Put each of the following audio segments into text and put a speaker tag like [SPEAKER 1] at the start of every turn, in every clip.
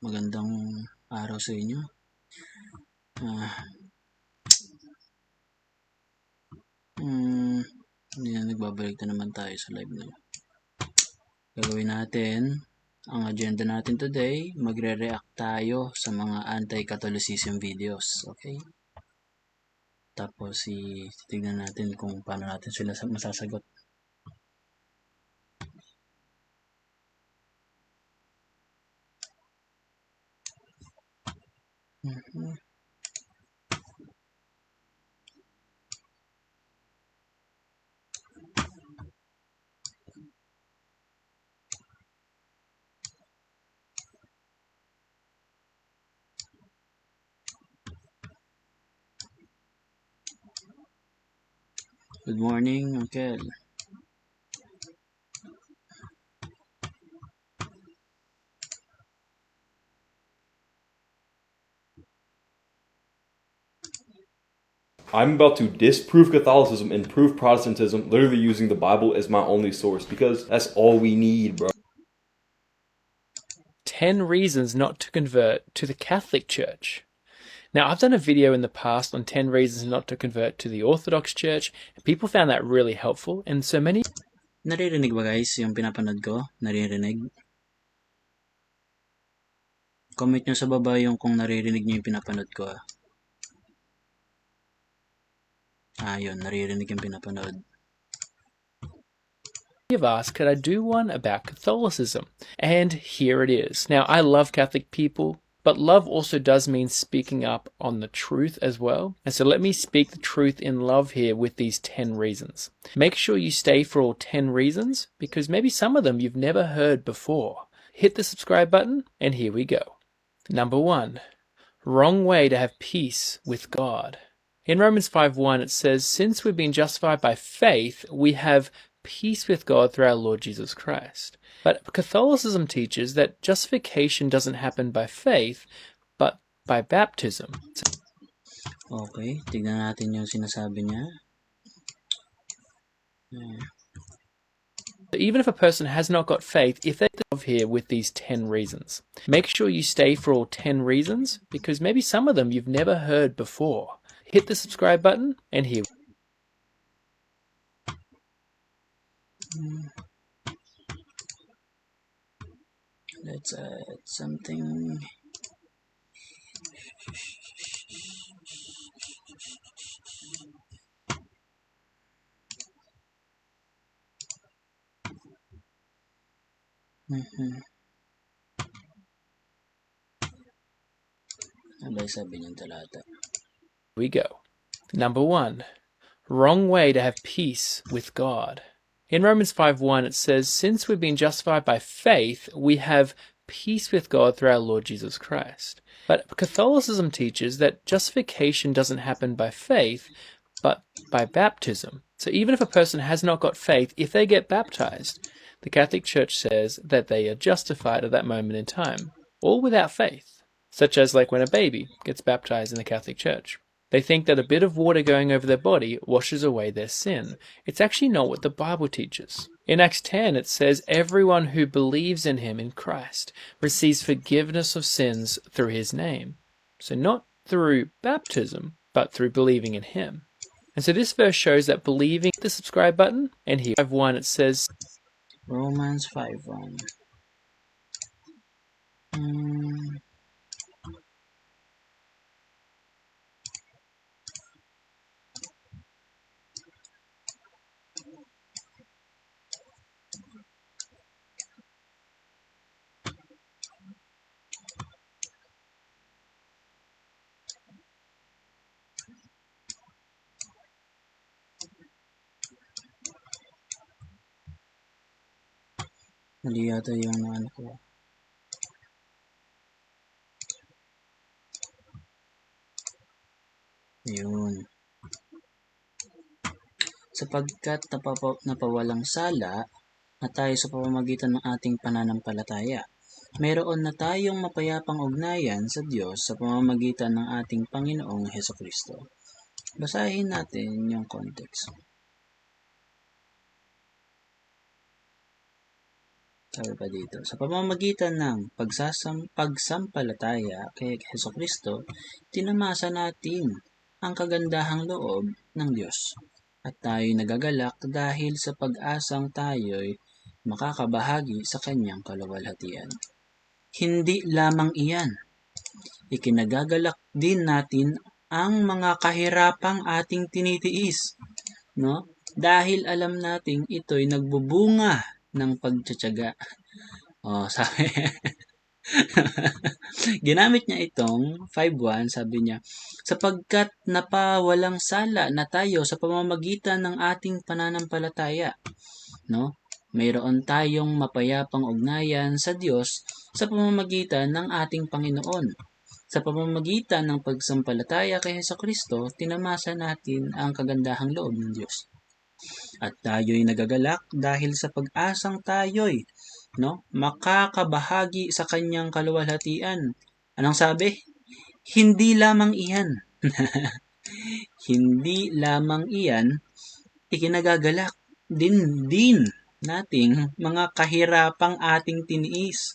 [SPEAKER 1] Magandang araw sa inyo. Nagbabalik na naman tayo sa live na. Gagawin natin, ang agenda natin today, magre-react tayo sa mga anti-Catholicism videos. Okay? Tapos titignan natin kung paano natin sila masasagot. Good morning, Uncle.
[SPEAKER 2] I'm about to disprove Catholicism and prove Protestantism, literally using the Bible as my only source, because that's all we need, bro.
[SPEAKER 3] 10 reasons not to convert to the Catholic Church. Now, I've done a video in the past on 10 reasons not to convert to the Orthodox Church, and people found that really helpful, and so many...
[SPEAKER 1] Naririnig ba guys yung pinapanood ko? Naririnig? Comment nyo sa baba yung kung naririnig nyo yung pinapanood ko. Yun, naririnig yung pinapanood.
[SPEAKER 3] You've asked, could I do one about Catholicism? And here it is. Now, I love Catholic people, but love also does mean speaking up on the truth as well. And so let me speak the truth in love here with these 10 reasons. Make sure you stay for all 10 reasons, because maybe some of them you've never heard before. Hit the subscribe button, and here we go. Number 1, wrong way to have peace with God. In Romans 5:1 it says, since we've been justified by faith, we have peace with God through our Lord Jesus Christ. But Catholicism teaches that justification doesn't happen by faith, but by baptism.
[SPEAKER 1] Okay, tignan natin yung sinasabi niya.
[SPEAKER 3] Even if a person has not got faith, if they live here with these 10 reasons, make sure you stay for all 10 reasons, because maybe some of them you've never heard before. Hit the subscribe button, and here.
[SPEAKER 1] Let's add something. Sabi niyang talata.
[SPEAKER 3] We go. Number 1, wrong way to have peace with God. In Romans 5:1 it says, since we've been justified by faith, we have peace with God through our Lord Jesus Christ. But Catholicism teaches that justification doesn't happen by faith, but by baptism. So even if a person has not got faith, if they get baptized, the Catholic Church says that they are justified at that moment in time, all without faith, such as like when a baby gets baptized in the Catholic Church. They think that a bit of water going over their body washes away their sin. It's actually not what the Bible teaches. In Acts 10 it says, everyone who believes in him, in Christ, receives forgiveness of sins through his name. So not through baptism, but through believing in him. And so this verse shows that believing the subscribe button, and here 5:1 it says,
[SPEAKER 1] Romans 5:1. Mali yata yung ano ko. Yun. Sapagkat napawalang sala na tayo sa pamamagitan ng ating pananampalataya. Mayroon na tayong mapayapang ugnayan sa Diyos sa pamamagitan ng ating Panginoong Hesukristo. Basahin natin yung context. Sabi pa dito, sa pamamagitan ng pagsampalataya kay Hesukristo, tinamasa natin ang kagandahang loob ng Diyos. At tayo'y nagagalak dahil sa pag-asang tayo'y makakabahagi sa kanyang kaluwalhatian. Hindi lamang iyan, ikinagagalak din natin ang mga kahirapang ating tinitiis, no? Dahil alam nating ito'y nagbubunga ng pagtsatsaga. Sabi, ginamit niya itong 5:1, sabi niya, sapagkat napawalang sala na tayo sa pamamagitan ng ating pananampalataya, no? Mayroon tayong mapayapang ugnayan sa Diyos sa pamamagitan ng ating Panginoon. Sa pamamagitan ng pagsampalataya kay Hesukristo, tinamasa natin ang kagandahang loob ng Diyos. At tayo'y nagagalak dahil sa pag-asang tayo'y makakabahagi sa kanyang kaluwalhatian. Anong sabi? Hindi lamang iyan. Hindi lamang iyan, ikinagagalak din nating mga kahirapang ating tiniis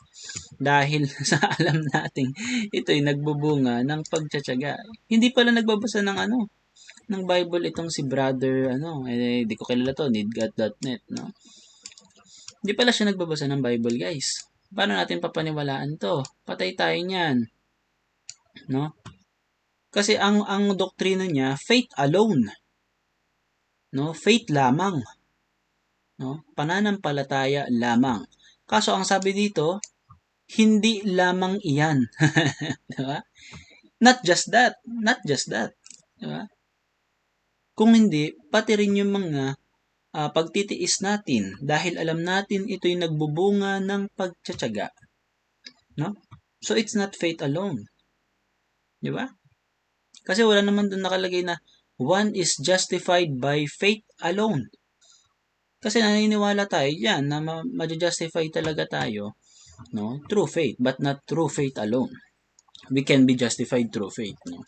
[SPEAKER 1] dahil sa alam nating ito'y nagbubunga ng pagtsatsaga. Hindi pala nagbabasa ng Bible itong si brother, di ko kilala to, needgod.net, no? Hindi pala siya nagbabasa ng Bible, guys. Paano natin papaniwalaan to? Patay tayo niyan, no? Kasi ang doktrina niya, faith alone, no? Faith lamang, no? Pananampalataya lamang. Kaso ang sabi dito, hindi lamang iyan. Diba? Not just that. Diba? Kung hindi, pati rin yung mga pagtitiis natin dahil alam natin ito'y nagbubunga ng pagtsatsaga. No? So, it's not faith alone. Di ba? Kasi wala naman doon nakalagay na one is justified by faith alone. Kasi naniniwala tayo dyan na ma-justify talaga tayo, no? Through faith, but not through faith alone. We can be justified through faith, no?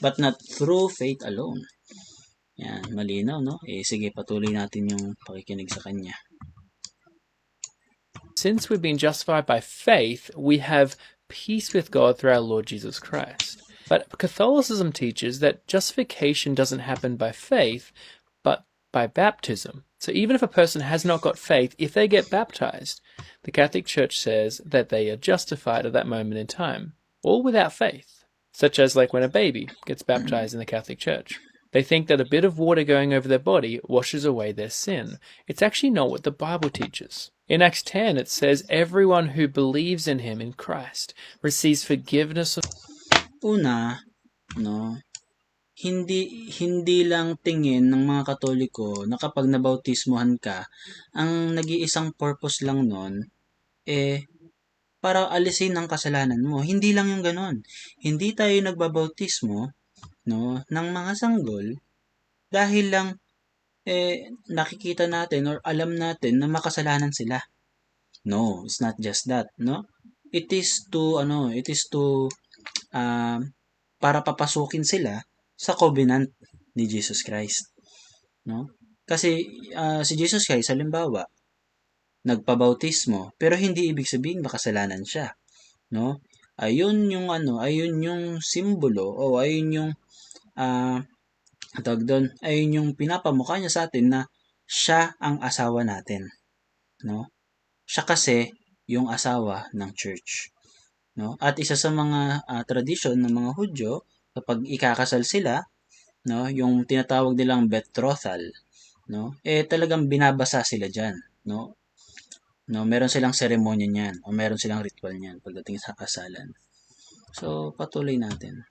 [SPEAKER 1] But not through faith alone. Yan, malinaw, no? Sige, patuloy natin yung pakikinig sa kanya.
[SPEAKER 3] Since we've been justified by faith, we have peace with God through our Lord Jesus Christ. But Catholicism teaches that justification doesn't happen by faith, but by baptism. So even if a person has not got faith, if they get baptized, the Catholic Church says that they are justified at that moment in time, all without faith, such as like when a baby gets baptized in the Catholic Church. They think that a bit of water going over their body washes away their sin. It's actually not what the Bible teaches. In Acts 10, it says, everyone who believes in him, in Christ, receives forgiveness of...
[SPEAKER 1] Una, no, hindi lang tingin ng mga Katoliko na kapag nabautismuhan ka, ang nag-iisang purpose lang nun, para alisin ang kasalanan mo. Hindi lang yung ganon. Hindi tayo nagbabautismo, no, ng mga sanggol dahil lang nakikita natin or alam natin na makasalanan sila. No, it's not just that, no? It is to para papasukin sila sa covenant ni Jesus Christ, no? Kasi si Jesus Christ halimbawa nagpabautismo pero hindi ibig sabihin makasalanan siya, no? Ayun yung simbolo o ayun yung ayun yung pinapamukha niya sa atin na siya ang asawa natin, no? Siya kasi yung asawa ng church, no? At isa sa mga tradisyon ng mga Hudyo, kapag ikakasal sila, no, yung tinatawag nilang betrothal, no? Talagang binabasa sila diyan, no? No, meron silang seremonya niyan o meron silang ritual niyan pagdating sa kasalan. So, patuloy natin.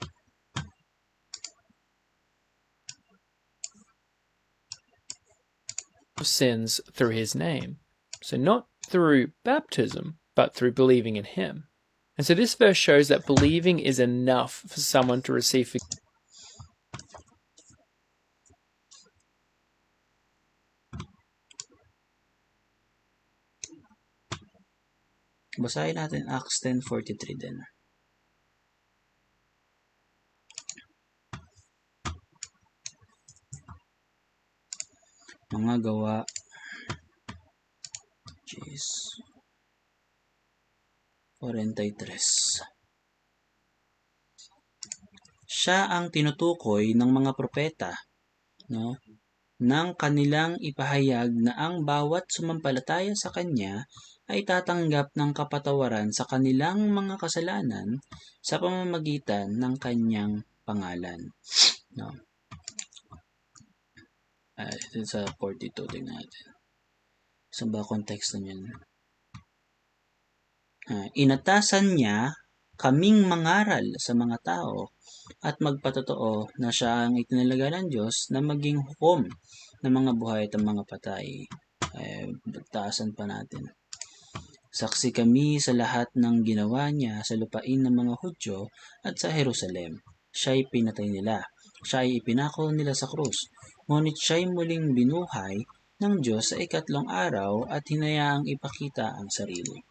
[SPEAKER 3] sins through his name. So not through baptism, but through believing in him. And so this verse shows that believing is enough for someone to receive forgiveness.
[SPEAKER 1] Basahin natin Acts 10:43 din. Mga gawa. Jeez. 43. Siya ang tinutukoy ng mga propeta, no, nang kanilang ipahayag na ang bawat sumampalataya sa Kanya ay tatanggap ng kapatawaran sa kanilang mga kasalanan sa pamamagitan ng Kanyang pangalan. No? Ito sa 42, tingnan natin. Saan ba konteksto niyan? Inatasan niya kaming mangaral sa mga tao at magpatotoo na siya ang itinalaga ng Diyos na maging hukom ng mga buhay at mga patay. Taasan pa natin. Saksi kami sa lahat ng ginawa niya sa lupain ng mga Hudyo at sa Jerusalem. Siya'y pinatay nila. Siya ay ipinako nila sa krus. Ngunit siya'y muling binuhay ng Diyos sa ikatlong araw at hinayaang ipakita ang sarili.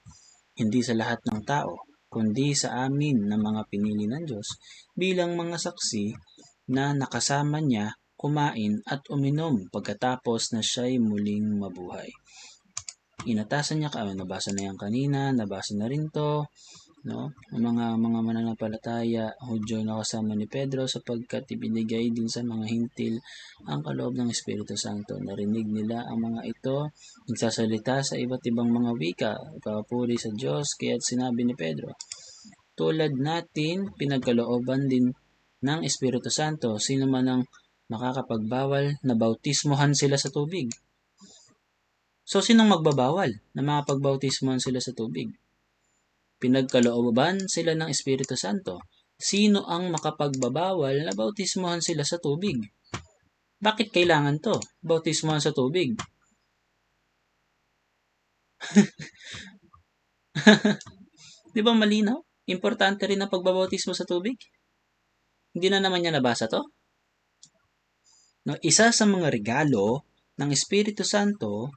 [SPEAKER 1] Hindi sa lahat ng tao, kundi sa amin na mga pinili ng Diyos bilang mga saksi na nakasama niya kumain at uminom pagkatapos na siya'y muling mabuhay. Inatasan niya nabasa na yan kanina, nabasa na rin to, no? Ang mga mananampalataya, Hudyo na kasama ni Pedro sapagkat ibinigay din sa mga hintil ang kaloob ng Espiritu Santo. Narinig nila ang mga ito, nagsasalita sa iba't ibang mga wika, papuri sa Diyos, kaya't sinabi ni Pedro, tulad natin, pinagkalooban din ng Espiritu Santo, sino man ang makakapagbawal na bautismohan sila sa tubig. So, sinong magbabawal na makapagbautismohan sila sa tubig? Pinagkalooban sila ng Espiritu Santo. Sino ang makapagbabawal na bautismohan sila sa tubig? Bakit kailangan to? Bautismohan sa tubig. Di ba malinaw? Importante rin ang pagbabautismo sa tubig. Hindi na naman niya nabasa to? No, isa sa mga regalo ng Espiritu Santo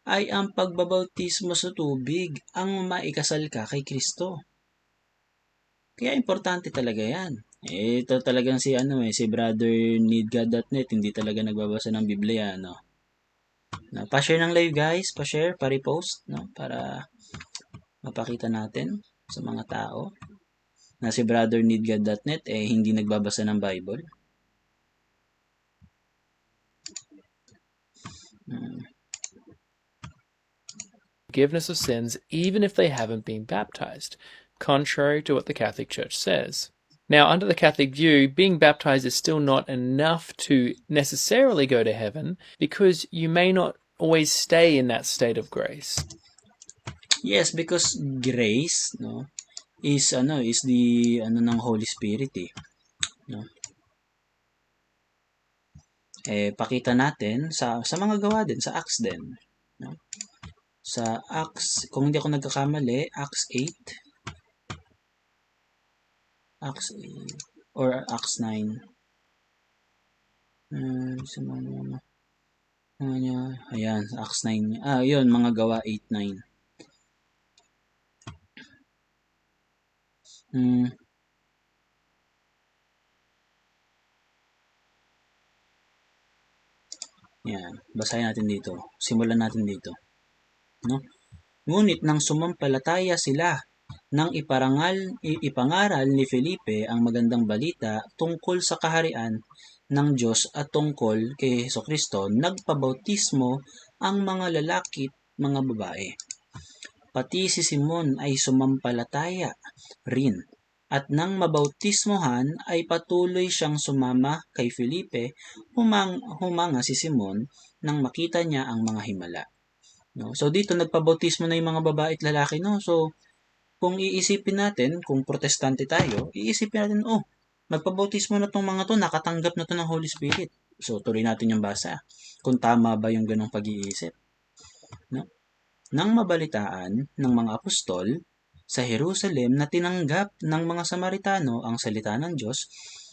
[SPEAKER 1] ay ang pagbabautismo sa tubig ang maikasal ka kay Kristo. Kaya importante talaga yan. Ito talagang si Brother NeedGod.net, hindi talaga nagbabasa ng Biblia, no? Pa-share ng live guys, pa-share, pa-repost, no? Para mapakita natin sa mga tao na si Brother NeedGod.net hindi nagbabasa ng Bible.
[SPEAKER 3] Forgiveness of sins even if they haven't been baptized, contrary to what the Catholic Church says. Now, under the Catholic view, being baptized is still not enough to necessarily go to heaven because you may not always stay in that state of grace.
[SPEAKER 1] Yes, because grace, no, is the ng Holy Spirit, no? Pakita natin sa mga gawa din, sa Acts din, no? Sa Acts, kung hindi ako nagkakamali, Acts 8 or Acts 9. Ayan, Acts 9. Yun, mga gawa 8-9. Yan, basahin natin dito. Simulan natin dito. No? Ngunit nang sumampalataya sila, nang ipangaral ni Felipe ang magandang balita tungkol sa kaharian ng Diyos at tungkol kay Hesukristo, nagpabautismo ang mga lalaki at mga babae. Pati si Simon ay sumampalataya rin. At nang mabautismohan ay patuloy siyang sumama kay Felipe, humanga si Simon nang makita niya ang mga himala. No? So dito nagpabautismo na yung mga babae at lalaki, no? So kung iisipin natin, kung protestante tayo, iisipin natin, nagpabautismo na tong mga to, nakatanggap na to ng Holy Spirit. So tuloy natin yung basa. Kung tama ba yung ganong pag-iisip. No? Nang mabalitaan ng mga apostol sa Jerusalem na tinanggap ng mga Samaritano ang salita ng Diyos,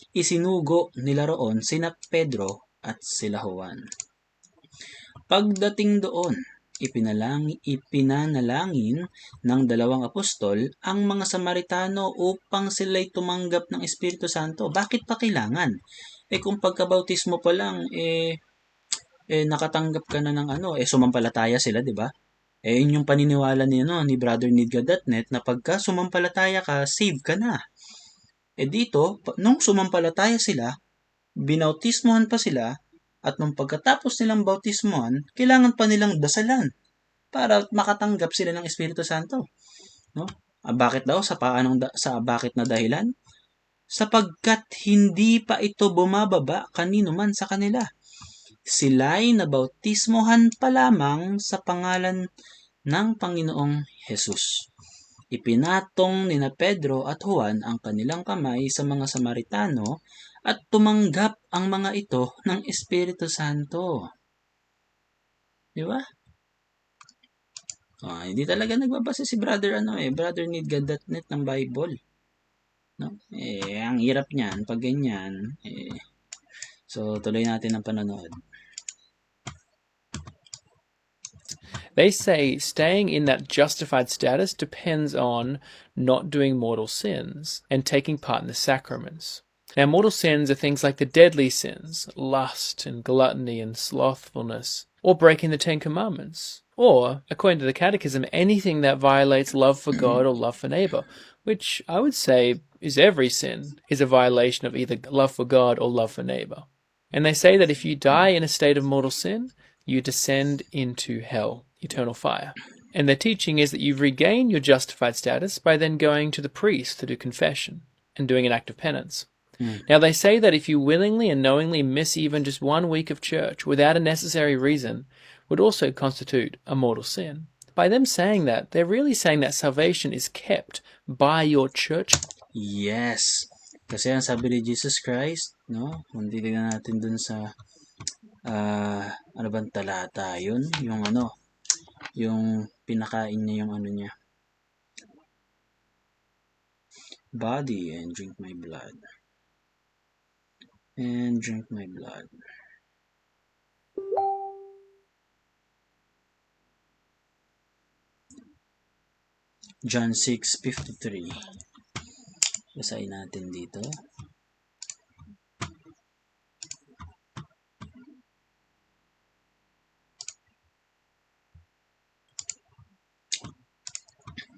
[SPEAKER 1] isinugo nila roon sina Pedro at sila Juan. Pagdating doon, ipinanalangin ng dalawang apostol ang mga Samaritano upang sila'y tumanggap ng Espiritu Santo. Bakit pa kailangan? Kung pagkabautismo pa lang, nakatanggap ka na ng sumampalataya sila, di ba? Yun yung paniniwala ni Brother Nidga.net na pagka sumampalataya ka, save ka na. Dito, nung sumampalataya sila, binautismohan pa sila, at nung pagkatapos nilang bautismohan, kailangan pa nilang dasalan para makatanggap sila ng Espiritu Santo. No? Bakit daw? Bakit na dahilan? Sapagkat hindi pa ito bumababa kanino man sa kanila. Sila'y nabautismohan pa lamang sa pangalan ng Panginoong Jesus. Ipinatong nina Pedro at Juan ang kanilang kamay sa mga Samaritano at tumanggap ang mga ito ng Espiritu Santo. Di ba? Hindi talaga nagbabasa si Brother Nidga.net ng Bible. No? Ang hirap niyan pag ganyan. So tuloy natin ang panonood.
[SPEAKER 3] They say staying in that justified status depends on not doing mortal sins and taking part in the sacraments. Now, mortal sins are things like the deadly sins, lust and gluttony and slothfulness, or breaking the Ten Commandments, or, according to the Catechism, anything that violates love for God or love for neighbor, which I would say is every sin is a violation of either love for God or love for neighbor. And they say that if you die in a state of mortal sin, you descend into hell, eternal fire. And their teaching is that you regain your justified status by then going to the priest to do confession and doing an act of penance. Now, they say that if you willingly and knowingly miss even just 1 week of church without a necessary reason would also constitute a mortal sin. By them saying that, they're really saying that salvation is kept by your church.
[SPEAKER 1] Yes. Kasi ang sabi ni Jesus Christ, no? Kung titignan natin dun sa ano bang talata yun? Yung pinakain niya yung niya. Body and drink my blood. And drink my blood. John 6:53. Basahin natin dito.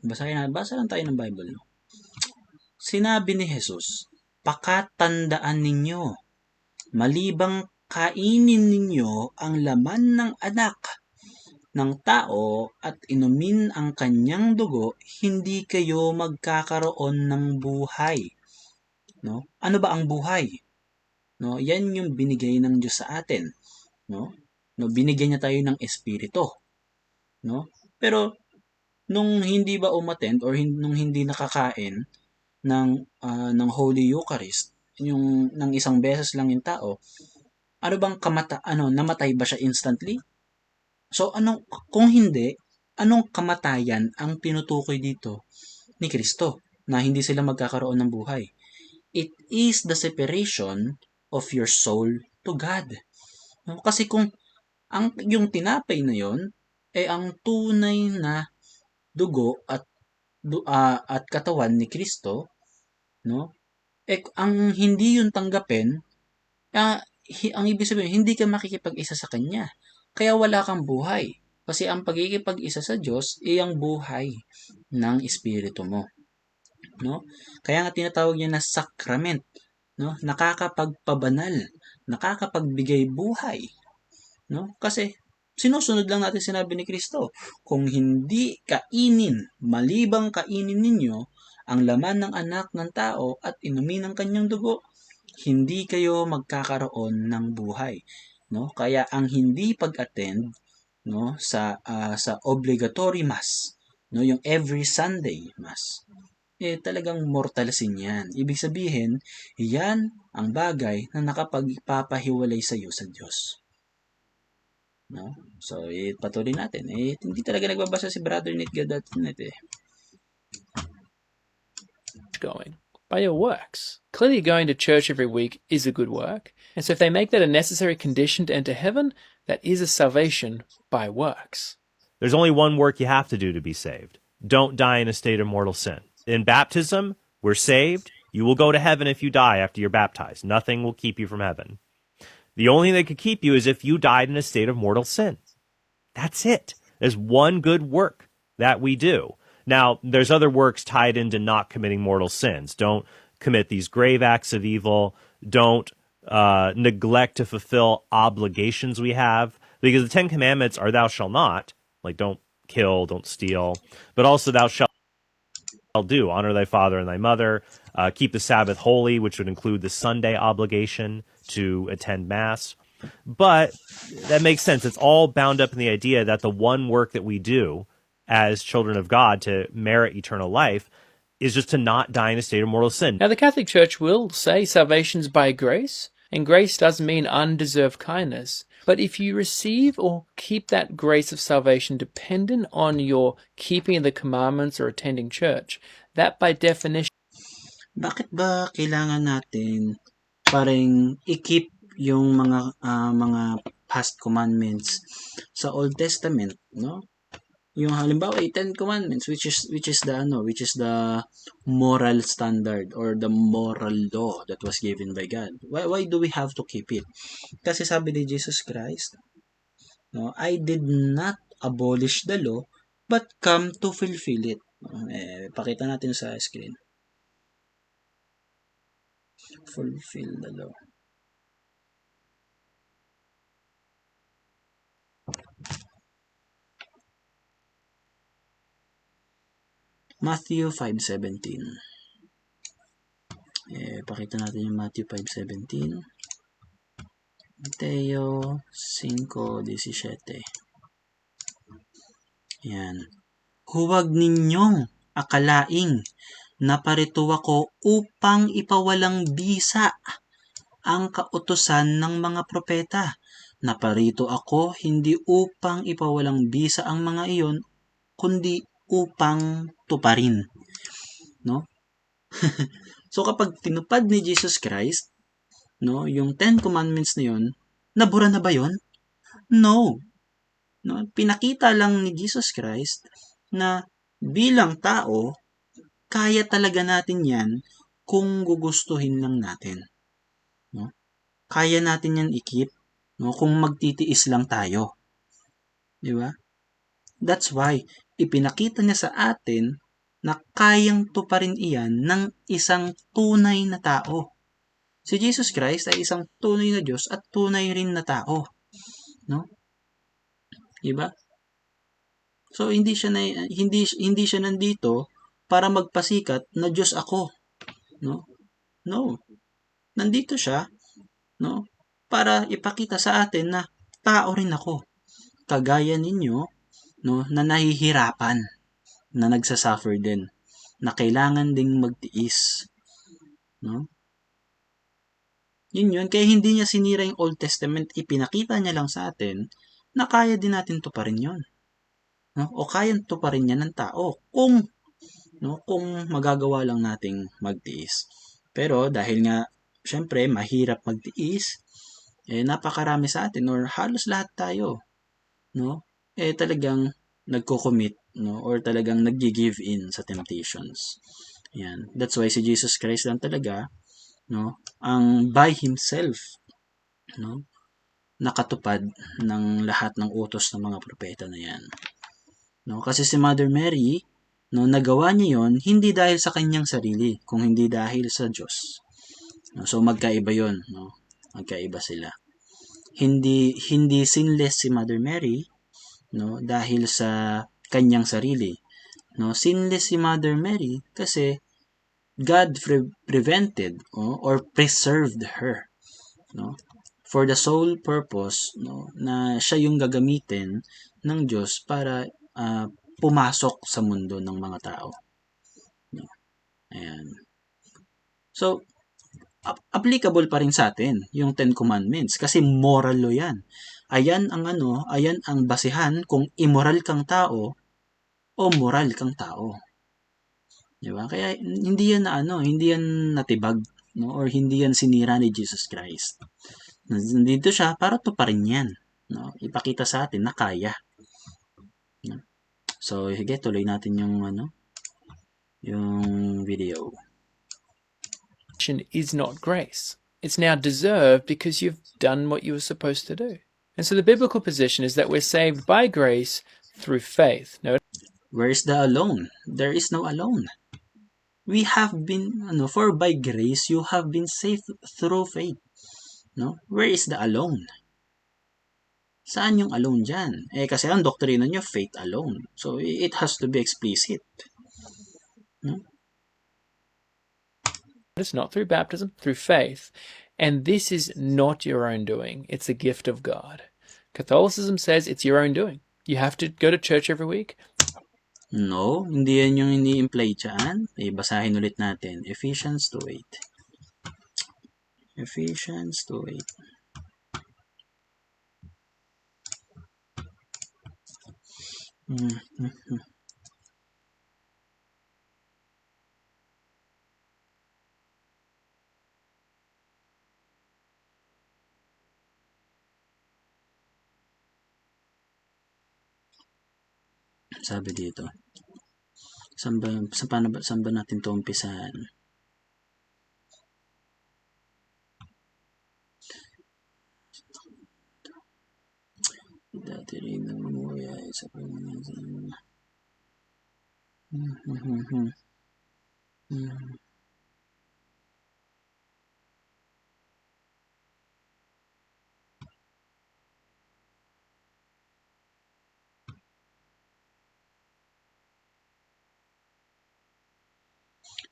[SPEAKER 1] Basa lang tayo ng Bible. No? Sinabi ni Jesus, pakatandaan ninyo, malibang kainin ninyo ang laman ng anak ng tao at inumin ang kanyang dugo, hindi kayo magkakaroon ng buhay. No? Ano ba ang buhay? No, yan yung binigay ng Diyos sa atin. No? Binigyan niya tayo ng espiritu. No? Pero nung hindi ba umattend or nung hindi nakakain ng Holy Eucharist, yung ng isang beses lang yung tao, namatay ba siya instantly? So kung hindi, anong kamatayan ang tinutukoy dito ni Kristo na hindi sila magkakaroon ng buhay? It is the separation of your soul to God. No? Kasi kung yung tinapay na yon ang tunay na dugo at katawan ni Kristo, no? Ang hindi yun tanggapin, ang ibig sabihin, hindi ka makikipag-isa sa Kanya. Kaya wala kang buhay. Kasi ang pagkikipag-isa sa Diyos ay ang buhay ng Espiritu mo. No? Kaya nga tinatawag niya na sacrament. No? Nakakapagpabanal. Nakakapagbigay buhay. No? Kasi sinusunod lang natin sinabi ni Kristo. Kung hindi malibang kainin ninyo ang laman ng anak ng tao at inumin ang kanyang dugo, hindi kayo magkakaroon ng buhay. No? Kaya ang hindi pag-attend, no, sa obligatory mass, no, yung every Sunday mass, talagang mortal sin yan. Ibig sabihin, yan ang bagay na nakapagpapahiwalay sa iyo sa Diyos. No? So, patuloy natin. Hindi talaga nagbabasa si Brother Nidga.net
[SPEAKER 3] Going by your works. Clearly going to church every week is a good work, and so if they make that a necessary condition to enter heaven, that is a salvation by works.
[SPEAKER 4] There's only one work you have to do to be saved. Don't die in a state of mortal sin. In baptism, we're saved. You will go to heaven if you die after you're baptized. Nothing will keep you from heaven. The only thing that could keep you is if you died in a state of mortal sin. That's it. There's one good work that we do. Now, there's other works tied into not committing mortal sins. Don't commit these grave acts of evil. Don't neglect to fulfill obligations we have. Because the Ten Commandments are thou shalt not, like don't kill, don't steal, but also thou shalt do, honor thy father and thy mother, keep the Sabbath holy, which would include the Sunday obligation to attend Mass. But that makes sense. It's all bound up in the idea that the one work that we do as children of God to merit eternal life is just to not die in a state of mortal sin.
[SPEAKER 3] Now, the Catholic Church will say salvation's by grace, and grace does mean undeserved kindness. But if you receive or keep that grace of salvation dependent on your keeping of the commandments or attending church, that by definition...
[SPEAKER 1] Bakit ba kailangan natin parang i-keep yung mga past commandments sa Old Testament, no? Yung halimbawa, 10 commandments which is the moral standard or the moral law that was given by God. Why do we have to keep it? Kasi sabi ni Jesus Christ, no, I did not abolish the law but come to fulfill it. Pakita natin sa screen. Fulfill the law. Matthew 5:17. Pakita natin yung Matthew 5:17. Mateo 5:17. Yan. Huwag ninyong akalaing naparito ako upang ipawalang bisa ang kautusan ng mga propeta. Naparito ako hindi upang ipawalang bisa ang mga iyon, kundi upang tuparin. No? So kapag tinupad ni Jesus Christ, no, yung 10 commandments na yun, nabura na ba yun? No. No, pinakita lang ni Jesus Christ na bilang tao, kaya talaga natin yan kung gugustuhin lang natin. No? Kaya natin yan i-keep, no, kung magtitiis lang tayo. Di ba? That's why ipinakita niya sa atin na kayang tuparin iyan ng isang tunay na tao. Si Jesus Christ ay isang tunay na Diyos at tunay rin na tao. No? Diba? So hindi siya nandito para magpasikat na Diyos ako. No? No. Nandito siya, no, para ipakita sa atin na tao rin ako. Kagaya ninyo, no, na nahihirapan, na nagsasuffer din, na kailangan ding magtiis. No? Yun, kaya hindi niya sinira yung Old Testament, ipinakita niya lang sa atin na kaya din natin tuparin yun. No? O kayang tuparin niya ng tao kung magagawa lang nating magtiis. Pero dahil nga, syempre, mahirap magtiis, napakarami sa atin or halos lahat tayo, no? Talagang nagko-commit, no, or talagang nag-give in sa temptations. Yan. That's why si Jesus Christ lang talaga, no, ang by himself, no, nakatupad ng lahat ng utos ng mga propeta na yan. No, kasi si Mother Mary, no, nagawa niya yon hindi dahil sa kanyang sarili, kung hindi dahil sa Diyos. No, so magkaiba yon, no? Magkaiba sila. Hindi sinless si Mother Mary, no, dahil sa kanyang sarili. No, sinless si Mother Mary kasi God prevented or preserved her, no, for the sole purpose, no, na siya yung gagamitin ng Diyos para pumasok sa mundo ng mga tao. No. Ayan. So, applicable pa rin sa atin yung 10 Commandments kasi moral law yan. Ayan ang basihan kung immoral kang tao o moral kang tao. Di ba? Kaya hindi yan natibag, no, or hindi yan sinira ni Jesus Christ. Nandito siya para tuparin yan, no? Ipakita sa atin na kaya. No? So, sige, tuloy natin yung video.
[SPEAKER 3] Is not grace. It's now deserved because you've done what you were supposed to do. And so the biblical position is that we're saved by grace through faith. No,
[SPEAKER 1] Where is the alone? There is no alone. We have been, for by grace you have been saved through faith. No? Where is the alone? Saan yung alone dyan? Kasi ang doktrina nyo, faith alone. So, it has to be explicit. No?
[SPEAKER 3] it's not through baptism, through faith. And this is not your own doing. It's a gift of God. Catholicism says it's your own doing. You have to go to church every week.
[SPEAKER 1] No, hindi yan yung ini-imply dyan. Basahin ulit natin. Ephesians 2:8. Ephesians 2:8. Sabi dito. Saan ba natin ito umpisahan? Dati rin ang mamuya sa pagmamagitan.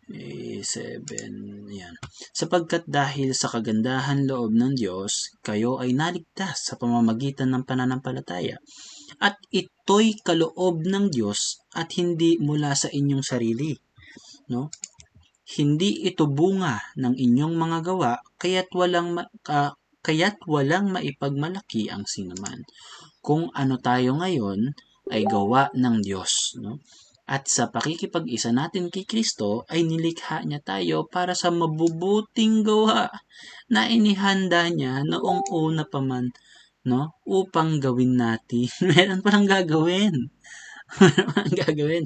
[SPEAKER 1] A7, yan. Sapagkat dahil sa kagandahan loob ng Diyos, kayo ay naligtas sa pamamagitan ng pananampalataya. At ito'y kaloob ng Diyos at hindi mula sa inyong sarili. No? Hindi ito bunga ng inyong mga gawa, kaya't walang maipagmalaki ang sinuman. Kung ano tayo ngayon ay gawa ng Diyos. No? At sa pakikipag-isa natin kay Kristo ay nilikha niya tayo para sa mabubuting gawa na inihanda niya noong una pa man, no? Upang gawin natin. Meron palang gagawin. Meron palang gagawin.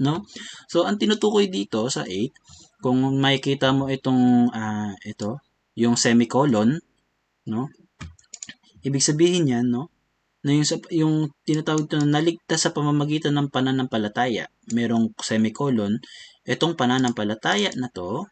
[SPEAKER 1] No? So, ang tinutukoy dito sa 8, kung makikita mo itong, yung semicolon, no? Ibig sabihin yan, no? Na yung tinatawag ito na naligtas sa pamamagitan ng pananampalataya. Merong semicolon. Itong pananampalataya na to,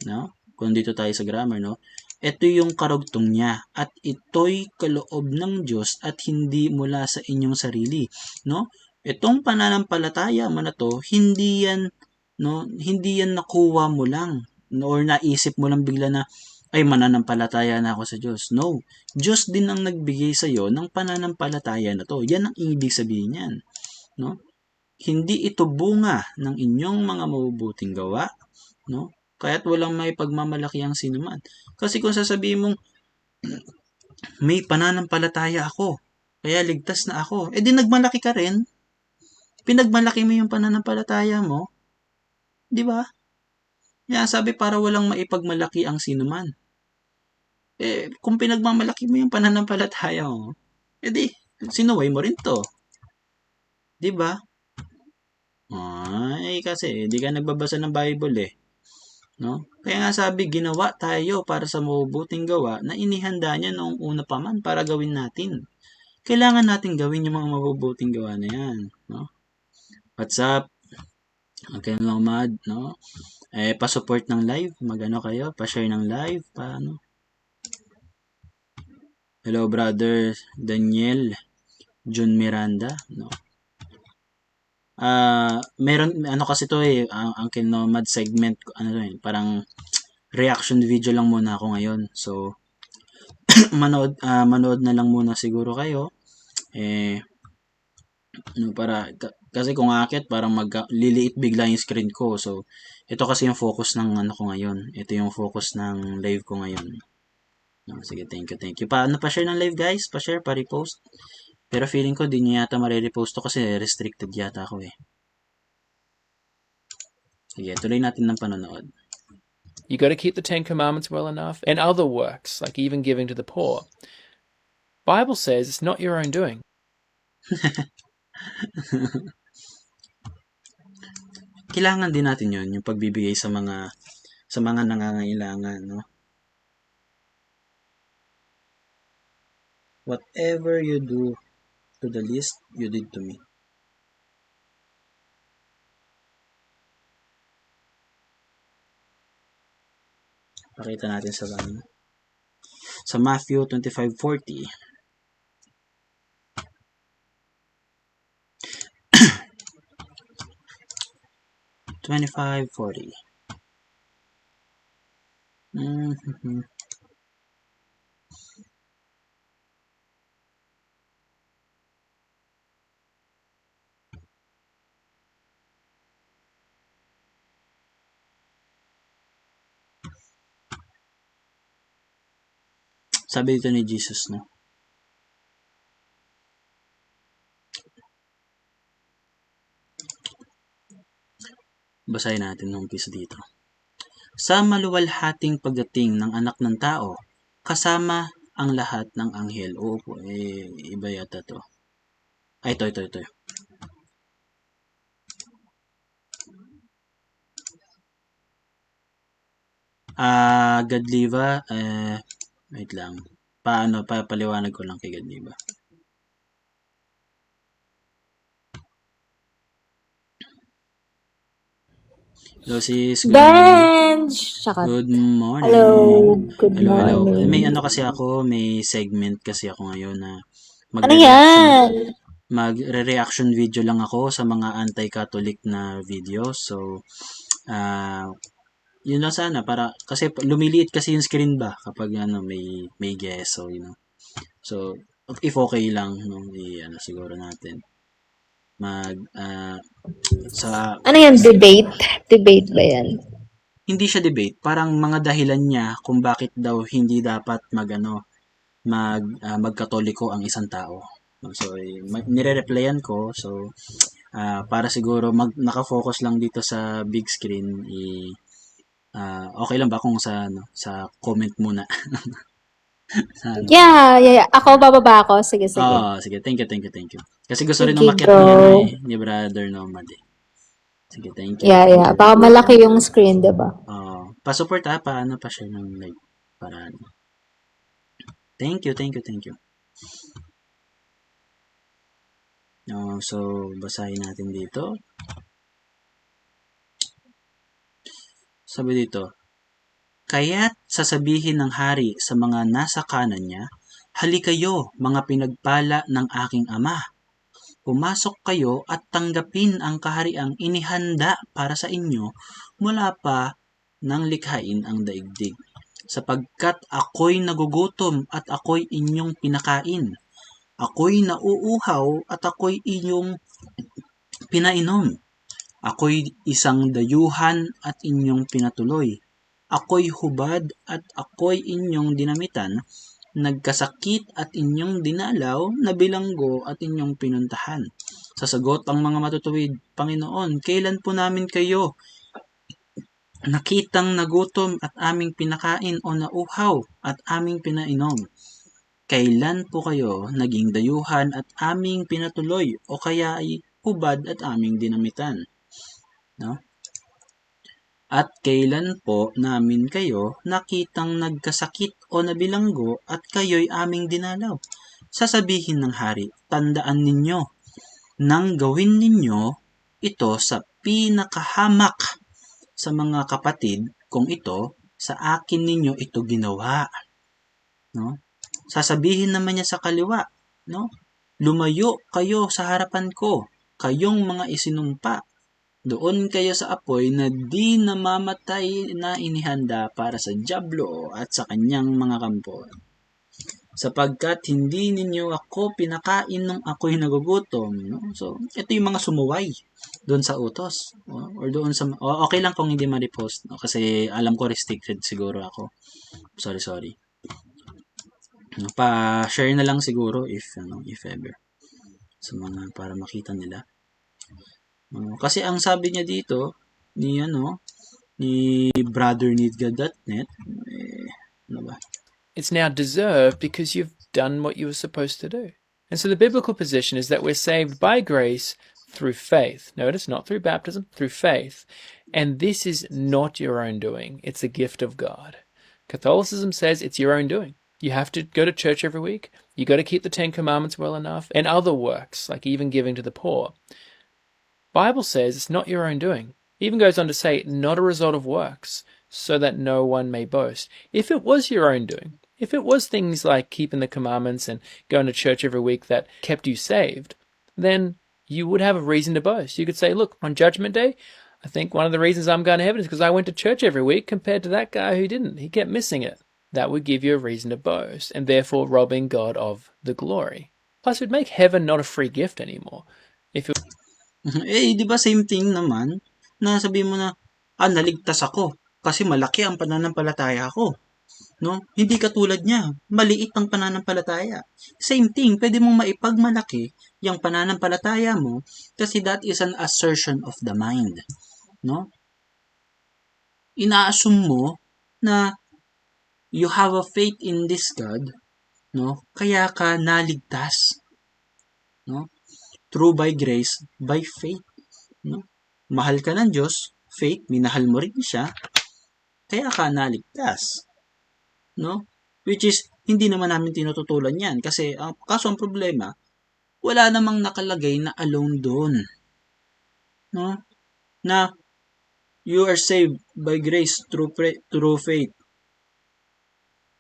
[SPEAKER 1] no? Kung dito tayo sa grammar, no? Ito yung karugtong niya at ito'y kaloob ng Diyos at hindi mula sa inyong sarili, no? Itong pananampalataya mo na to, hindi yan nakuha mo lang or naisip mo lang bigla na ay mananampalataya na ako sa Diyos. No. Diyos din ang nagbigay sa iyo ng pananampalataya na to. Yan ang ibig sabihin niyan. No? Hindi ito bunga ng inyong mga mabubuting gawa, no? Kaya't walang may pagmamalaki ang sinuman. Kasi kung sasabihin mong may pananampalataya ako, kaya ligtas na ako, di nagmalaki ka rin. Pinagmalaki mo yung pananampalataya mo. Di ba? Kaya sabi para walang maipagmalaki ang sinuman. Kung pinagmamalaki mo yung pananampalataya mo, di, sinuway mo rin to. Di ba? Kasi, di ka nagbabasa ng Bible eh. No? Kaya nga sabi, ginawa tayo para sa mabubuting gawa na inihanda niya noong una pa man para gawin natin. Kailangan natin gawin yung mga mabubuting gawa na yan. No? What's up? Okay, Nomad, no? Pa-support ng live, magano kayo, pa-share ng live, paano? Hello, brother Daniel John Miranda, no? Meron kasi to ang Nomad segment, parang reaction video lang muna ako ngayon. So manood na lang muna siguro kayo. Kasi kung akit parang liliit bigla yung screen ko. So ito kasi yung focus ng ko ngayon. Ito yung focus ng live ko ngayon. Sige, thank you. Paano pa-share ng live, guys? Pa-share, pa-repost. Pero feeling ko, di niya yata marirepost to kasi restricted yata ako eh. Sige, tuloy natin ng panonood.
[SPEAKER 3] You got to keep the 10 Commandments well enough and other works, like even giving to the poor. Bible says it's not your own doing.
[SPEAKER 1] Kailangan din natin yun, yung pagbibigay sa mga nangangailangan, no? Whatever you do to the least, you did to me. Pakita natin sa Matthew 25:40. Sabi dito ni Jesus, no? Basahin natin ng umpisa dito. Sa maluwalhating pagdating ng anak ng tao, kasama ang lahat ng anghel. Oo po, iba yata to. Ay, ito. Gadliva, wait lang. Papaliwanag ko lang kay Gadliva. Hello sis,
[SPEAKER 5] Bench!
[SPEAKER 1] good morning.
[SPEAKER 5] Hello, good
[SPEAKER 1] Hello.
[SPEAKER 5] morning.
[SPEAKER 1] May segment kasi ako ngayon na
[SPEAKER 5] Ano yan?
[SPEAKER 1] magre-reaction video lang ako sa mga anti-Catholic na video. So, yun lang sana para kasi lumiliit kasi yung screen ba kapag may guest, so So, if okay lang siguro natin
[SPEAKER 5] Ano yan, debate? Debate ba yan?
[SPEAKER 1] hindi siya debate, parang mga dahilan niya kung bakit daw hindi dapat magkatoliko ang isang tao. So, nire-replyan ko. So, para siguro nakafocus lang dito sa big screen, okay lang ba kung sa comment muna?
[SPEAKER 5] Yeah. Ako, bababa ako. Sige.
[SPEAKER 1] Sige. Thank you. Kasi gusto rin
[SPEAKER 5] Sige,
[SPEAKER 1] umakyat
[SPEAKER 5] go.
[SPEAKER 1] ni Brother Nomad eh. Sige, thank you.
[SPEAKER 5] Yeah. Baka malaki yung screen, diba?
[SPEAKER 1] Pa-support paano pa siya ng live para Thank you. So, basahin natin dito. Sabi dito, kaya't sasabihin ng hari sa mga nasa kanan niya, halikayo, mga pinagpala ng aking ama. Pumasok kayo at tanggapin ang kahariang inihanda para sa inyo mula pa nang likhain ang daigdig. Sapagkat ako'y nagugutom at ako'y inyong pinakain. Ako'y nauuhaw at ako'y inyong pinainom. Ako'y isang dayuhan at inyong pinatuloy. Ako'y hubad at ako'y inyong dinamitan. Nagkasakit at inyong dinalaw, nabilanggo at inyong pinuntahan. Sasagot ang mga matutuwid, Panginoon, kailan po namin kayo nakitang nagutom at aming pinakain o nauhaw at aming pinainom? Kailan po kayo naging dayuhan at aming pinatuloy o kaya ay hubad at aming dinamitan? No? At kailan po namin kayo nakitang nagkasakit o nabilanggo at kayo'y aming dinalaw? Sasabihin ng hari, tandaan ninyo, nang gawin ninyo ito sa pinakahamak sa mga kapatid, kung ito, sa akin ninyo ito ginawa. No? Sasabihin naman niya sa kaliwa, no? Lumayo kayo sa harapan ko, kayong mga isinumpa. Doon kayo sa apoy na di namamatay na inihanda para sa dyablo at sa kanyang mga kampo. Sapagkat hindi ninyo ako pinakain nung ako'y nagugutom. No? So, ito yung mga sumuway doon sa utos. Or doon sa... okay lang kung hindi ma-repost. No? Kasi alam ko restricted siguro ako. Sorry. Pa-share na lang siguro if ever. Sa mga para makita nila. Kasi ang sabi niya dito ni brotherneedgod.net ano ba?
[SPEAKER 3] It's now deserved because you've done what you were supposed to do. And so the biblical position is that we're saved by grace through faith. Notice, not through baptism, through faith. And this is not your own doing. It's a gift of God. Catholicism says it's your own doing. You have to go to church every week. You got to keep the 10 Commandments well enough and other works, like even giving to the poor. Bible says it's not your own doing. It even goes on to say not a result of works. so that no one may boast. If it was your own doing, if it was things like keeping the commandments and going to church every week that kept you saved, then you would have a reason to boast. You could say, look, on Judgment Day, I think one of the reasons I'm going to heaven is because I went to church every week compared to that guy who didn't. He kept missing it. That would give you a reason to boast, and therefore robbing God of the glory. Plus, it would make heaven not a free gift anymore. If it
[SPEAKER 1] Di ba same thing naman? Na sabihin mo na, naligtas ako kasi malaki ang pananampalataya ko. No? Hindi katulad niya. Maliit ang pananampalataya. Same thing, pwede mong maipagmalaki yung pananampalataya mo kasi that is an assertion of the mind. No? Ina-assume mo na you have a faith in this God, no? Kaya ka naligtas. No? True by grace, by faith. No? Mahal ka ng Diyos, faith, minahal mo rin siya, kaya ka naligtas. No? Which is, hindi naman namin tinututulan yan. Kasi, kaso ang problema, wala namang nakalagay na alone doon. No? Na, you are saved by grace through faith.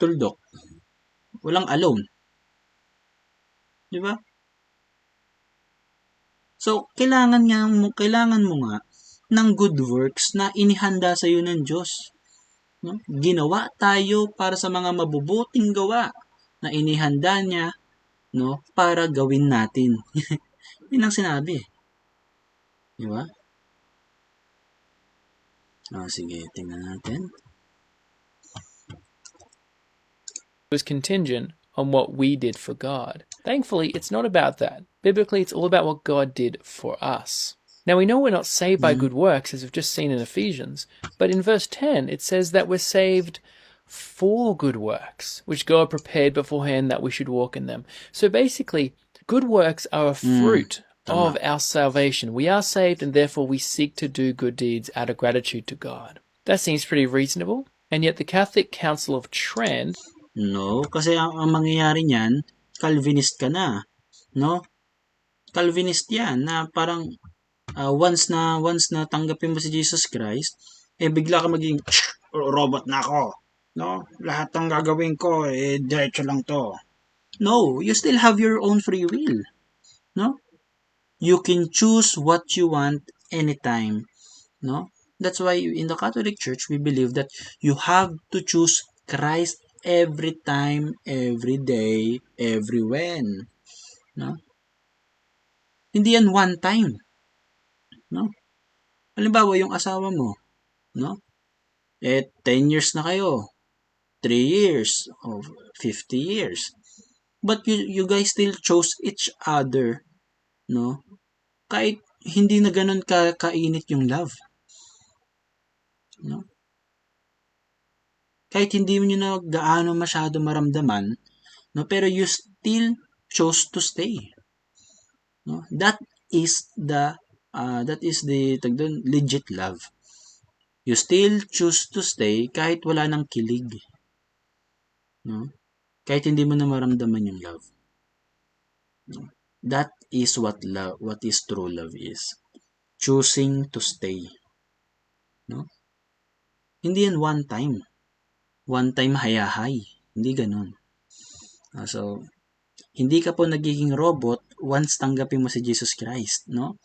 [SPEAKER 1] Tuldok. Walang alone. Di ba? So, kailangan mo nga ng good works na inihanda sa iyo ng Diyos. No? Ginawa tayo para sa mga mabubuting gawa na inihanda niya, no, para gawin natin. Yun ang sinabi. Di ba? Sige, tingnan natin.
[SPEAKER 3] was contingent on what we did for God. Thankfully, it's not about that. Biblically, it's all about what God did for us. Now, we know we're not saved by good works, as we've just seen in Ephesians, but in verse 10, it says that we're saved for good works, which God prepared beforehand that we should walk in them. So basically, good works are a fruit of our salvation. We are saved, and therefore we seek to do good deeds out of gratitude to God. That seems pretty reasonable, and yet the Catholic Council of Trent...
[SPEAKER 1] No, kasi ang mangyayari niyan, Calvinist ka na. No? Calvinist yan, na parang once na tanggapin mo si Jesus Christ, bigla ka maging robot na ako. No? Lahat ng gagawin ko, diretso lang to. No, you still have your own free will. No? You can choose what you want anytime. No? That's why in the Catholic Church, we believe that you have to choose Christ every time, every day, everywhere. No? Hindi yan one time. No? Halimbawa, yung asawa mo, no? 10 years na kayo. 3 years or 50 years. But you guys still chose each other, no? Kahit hindi na ganun kainit yung love. No? Kahit hindi mo na gaano masyado maramdaman, no? Pero you still chose to stay. No? That is the legit love. You still choose to stay kahit wala nang kilig. No? Kahit hindi mo na maramdaman yung love. No? That is what is true love is. Choosing to stay. No? Hindi yan one time. One time hayahay. Hindi ganun. So, hindi ka po nagiging robot once tanggapin mo si Jesus Christ, no?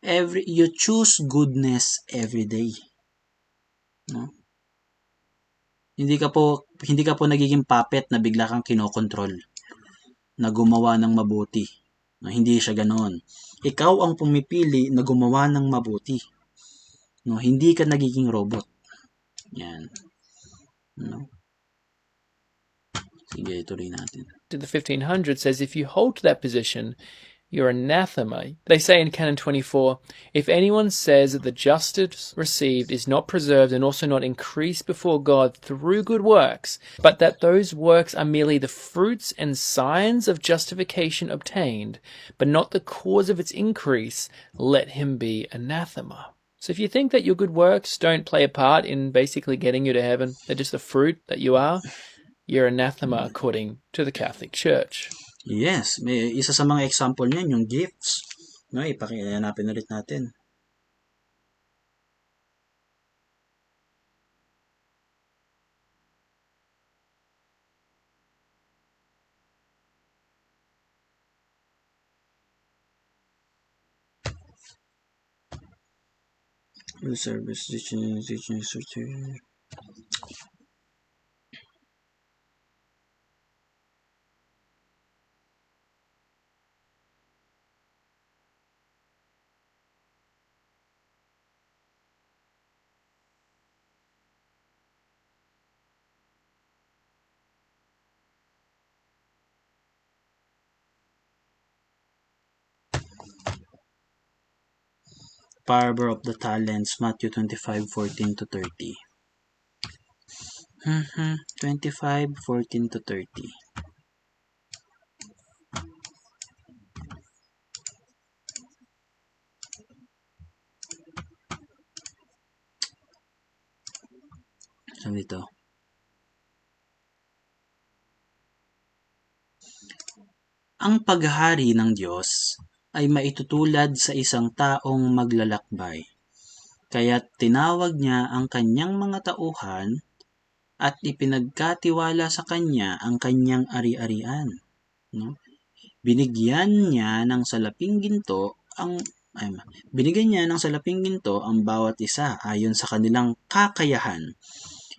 [SPEAKER 1] You choose goodness every day. No? Hindi ka po nagiging puppet na bigla kang kinokontrol na gumawa ng mabuti. No, hindi siya ganoon. Ikaw ang pumipili na gumawa ng mabuti. No, hindi ka nagiging robot. Yan. No. Sige, ituloy natin.
[SPEAKER 3] To the 1500s says if you hold to that position, you're anathema. They say in Canon 24, if anyone says that the justice received is not preserved and also not increased before God through good works, but that those works are merely the fruits and signs of justification obtained, but not the cause of its increase, let him be anathema. So if you think that your good works don't play a part in basically getting you to heaven, they're just the fruit that you are, you're anathema according to the Catholic Church.
[SPEAKER 1] Yes, may isa sa mga example niyan yung gifts. No, ipakihanapin ulit natin. The service teaching structure. Parable of the talents, Matthew 25:14-30. 25:14-30. Sabi dito. Ang paghahari ng Diyos ay maitutulad sa isang taong maglalakbay. Kaya't tinawag niya ang kanyang mga tauhan at ipinagkatiwala sa kanya ang kanyang ari-arian. No? Binigyan niya ng salaping ginto ang bawat isa ayon sa kanilang kakayahan.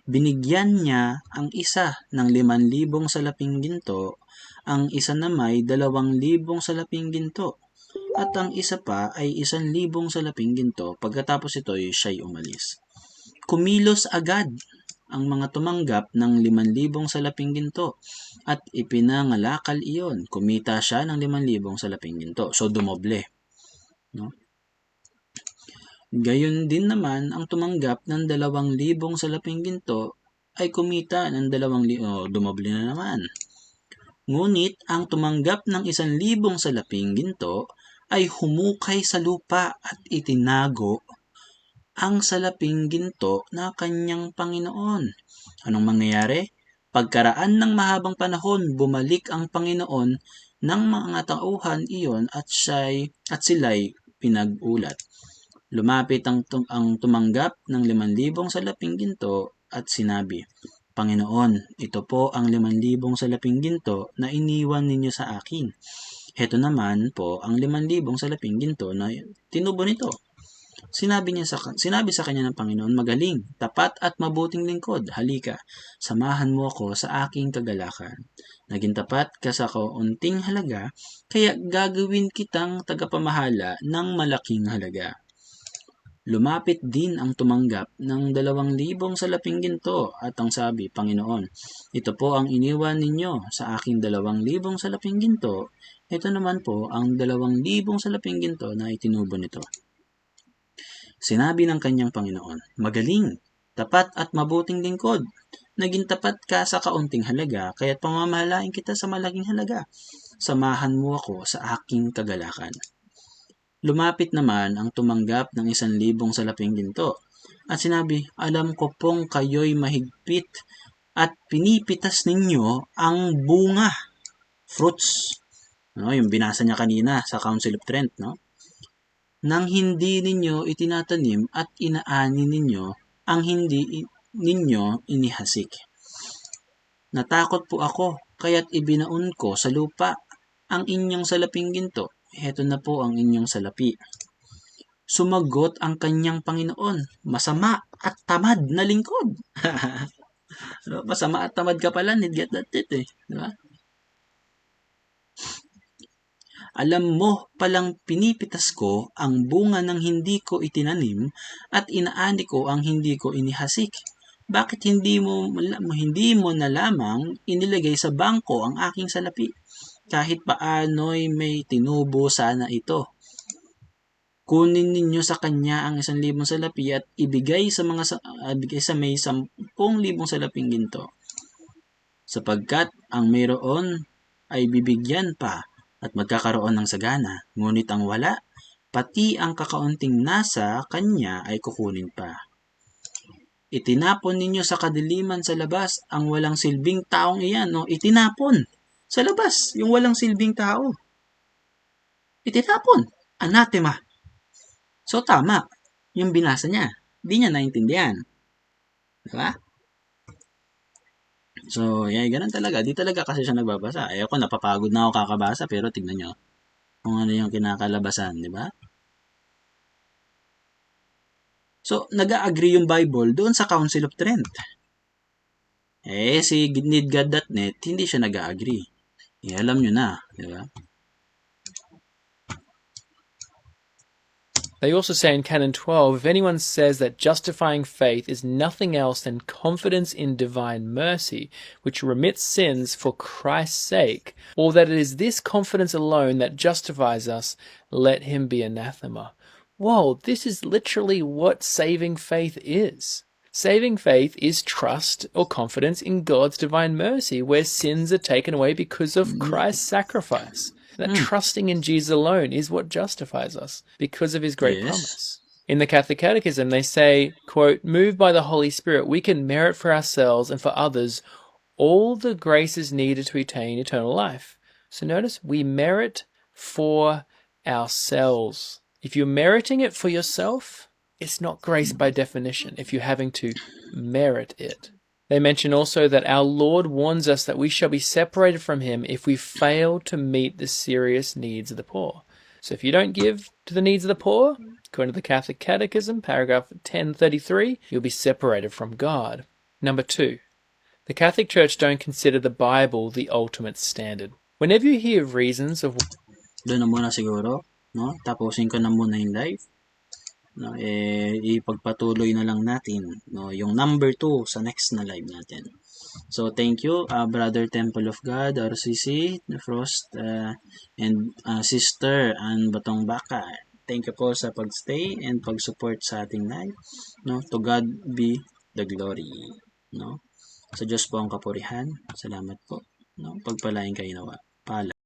[SPEAKER 1] Binigyan niya ang isa ng 5,000 salaping ginto, ang isa na may 2,000 salaping ginto, at ang isa pa ay 1,000 salaping ginto. Pagkatapos ito ay siya'y umalis. Kumilos agad ang mga tumanggap ng 5,000 salaping ginto at ipinangalakal iyon. Kumita siya ng 5,000 salaping ginto. So, dumoble. No? Gayon din naman ang tumanggap ng 2,000 salaping ginto ay kumita ng 2,000. Dumoble na naman. Ngunit ang tumanggap ng 1,000 salaping ginto ay humukay sa lupa at itinago ang salaping ginto na kanyang Panginoon. Anong mangyayari? Pagkaraan ng mahabang panahon, bumalik ang Panginoon ng mga tauhan iyon at sila'y pinag-ulat. Lumapit ang tumanggap ng 5,000 salaping ginto at sinabi, Panginoon, ito po ang 5,000 salaping ginto na iniwan ninyo sa akin. Heto naman po ang 5,000 salaping ginto na tinubo nito. Sinabi sa kanya ng Panginoon, magaling, tapat at mabuting lingkod. Halika, samahan mo ako sa aking kagalakan. Naging tapat ka sa kaunting halaga, kaya gagawin kitang tagapamahala ng malaking halaga. Lumapit din ang tumanggap ng 2,000 salaping ginto at ang sabi, Panginoon, ito po ang iniwan ninyo sa aking 2,000 salaping ginto. Ito naman po ang 2,000 salaping ginto na itinubo nito. Sinabi ng kanyang Panginoon, magaling, tapat at mabuting lingkod. Naging tapat ka sa kaunting halaga, kaya't pamamahalain kita sa malaking halaga. Samahan mo ako sa aking kagalakan. Lumapit naman ang tumanggap ng 1,000 salaping ginto at sinabi, alam ko pong kayo'y mahigpit at pinipitas ninyo ang bunga, fruits. No, yung binasa niya kanina sa Council of Trent, no? Nang hindi ninyo itinatanim at inaani ninyo ang hindi ninyo inihasik. Natakot po ako, kaya't ibinaon ko sa lupa ang inyong salaping ginto. Heto na po ang inyong salapi. Sumagot ang kanyang Panginoon, masama at tamad na lingkod. Masama at tamad ka pala, need get that it eh. Diba? Alam mo palang pinipitas ko ang bunga ng hindi ko itinanim at inaani ko ang hindi ko inihasik. Bakit hindi mo na lamang inilagay sa bangko ang aking salapi? Kahit paano'y may tinubo sana ito. Kunin ninyo sa kanya ang 1,000 salapi at ibigay sa may 10,000 salaping ginto. Sapagkat ang mayroon ay bibigyan pa at magkakaroon ng sagana, ngunit ang wala, pati ang kakaunting nasa kanya ay kukunin pa. Itinapon ninyo sa kadiliman sa labas ang walang silbing taong iyan, no? Itinapon sa labas yung walang silbing tao. Itinapon, anathema. So tama yung binasa niya. Di niya naintindihan. Diba? So, ganun talaga. Di talaga kasi siya nagbabasa. Ako, napapagod na ako kakabasa, pero tignan nyo kung ano yung kinakalabasan, di ba? So, nag-agree yung Bible doon sa Council of Trent. Si needgod.net, hindi siya nag-agree. Alam nyo na, di ba?
[SPEAKER 3] They also say in Canon 12, if anyone says that justifying faith is nothing else than confidence in divine mercy, which remits sins for Christ's sake, or that it is this confidence alone that justifies us, let him be anathema. Whoa, this is literally what saving faith is. Saving faith is trust or confidence in God's divine mercy, where sins are taken away because of Christ's sacrifice. That trusting in Jesus alone is what justifies us because of his great
[SPEAKER 1] Yes.
[SPEAKER 3] promise. In the Catholic Catechism, they say, quote, moved by the Holy Spirit, we can merit for ourselves and for others all the graces needed to attain eternal life. So notice, we merit for ourselves. If you're meriting it for yourself, it's not grace by definition if you're having to merit it. They mention also that our Lord warns us that we shall be separated from him if we fail to meet the serious needs of the poor. So if you don't give to the needs of the poor, according to the Catholic Catechism, paragraph 1033, you'll be separated from God. Number 2, the Catholic Church don't consider the Bible the ultimate standard. Whenever you hear reasons of
[SPEAKER 1] Doon na muna siguro, no? Tapusin ko na muna yung live. No, ipagpatuloy na lang natin, no, yung number 2 sa next na live natin. So thank you, Brother Temple of God, RCC, Frost, and Sister Ann Batong Baka. Thank you po sa pagstay and pag-support sa ating live. No, to God be the glory. No, sa Diyos po ang kapurihan. Salamat po. No, pagpalain kayo nawa. Pala.